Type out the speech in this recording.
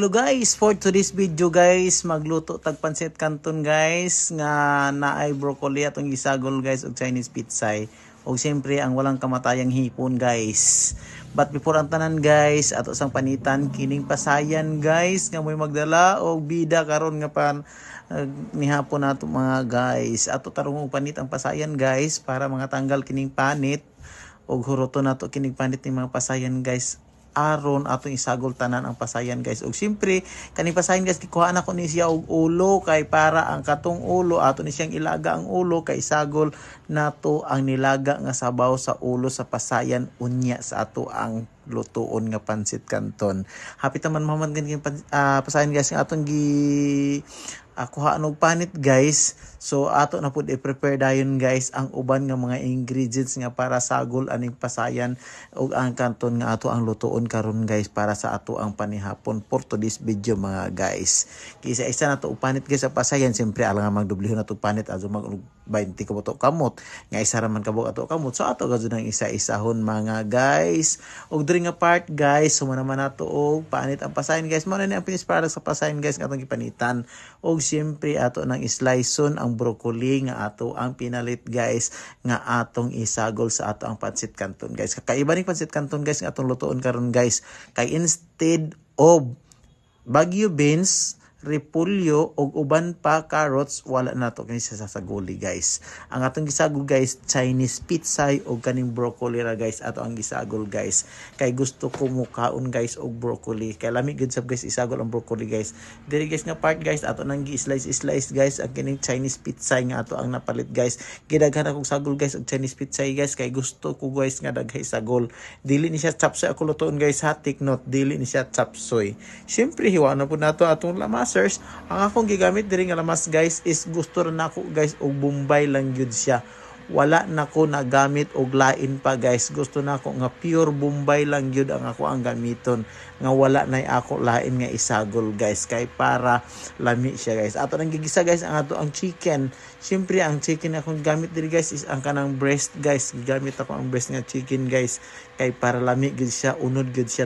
Hello guys, for today's video guys, magluto tag pancit canton guys nga naay broccoli atong gisagol guys og Chinese pitsay. Og siyempre ang walang kamatayang hipon guys. But before ang tanan guys, ato sang panitan kining pasayan guys nga mo'y magdala og bida karon nga pan nihapon nato mga guys. Ato tarong og panit ang pasayan guys para mga tanggal kining panit og huroto nato kining panit ni mga pasayan guys. Aron atong isagol tanan ang pasayan guys. Og siyempre kaning pasayan guys gikuha na ko ni siya og ulo kay para ang katong ulo ato ni siyang ilaga ang ulo kay isagol nato ang nilaga nga sabaw sa ulo sa pasayan unya sa ato ang lutuon nga pancit canton. Hapit naman maman ganing pasayan guys nga atong gi kuha og panit guys. So ato na pud i-prepare dayon guys ang uban nga mga ingredients nga para sagol aning pasayan ug ang canton nga ato ang lutuon karon guys para sa ato ang panihapon for today's video mga guys. Kisa-isa na to panit guys sa pasayan, siyempre alang nga magdublihon na to panit azo mag 20 kabuto kamot nga isa ra man kabuk ato kamot. So ato gazud nang isa-isahon mga guys. Og diri nga part guys, suma naman nato og panit ang pasayan guys. Mao na ni ang finished product sa pasayan guys nga atong gipanitan. Og siyempre ato nang sliceon ang broccoli nga ato ang pinalit guys nga atong isagol sa ato ang pancit canton guys. Kakaiba ning pancit canton guys nga atong lutuon karon guys. Kay instead of Baguio beans, repolyo og uban pa carrots, wala nato kini sa sasagoli guys. Ang atong gisagol guys Chinese pitsay og kaning broccoli ra guys ato ang gisagol guys. Kay gusto ko mukaon guys og broccoli. Kay lami gud sab guys isagol ang broccoli guys. Diri guys nga part guys ato nang gi-slice guys ang kining Chinese pitsay nga ato ang napalit guys. Gidaghan akong sagol guys og Chinese pitsay guys kay gusto ko guys nga daghay sagol. Dili ni siya chapsoy ako lutuon guys ha, take note, dili ni siya chapsoy. Syempre hiwa na pud nato atong lamas. Ang akong gigamit diri nga lamas guys is gusto rin ako guys og Bombay lang yun siya. Wala na ko nagamit og lain pa guys. Gusto na ako nga pure Bombay lang yun ang ako ang gamiton. Nga wala na ako lain nga isagol guys. Kay para lami siya guys. Ato nang gigisa guys ang ato ang chicken. Siyempre ang chicken akong gamit diri guys is ang kanang breast guys. Gigamit ako ang breast nga chicken guys. Kay para lami gud siya, unod gud siya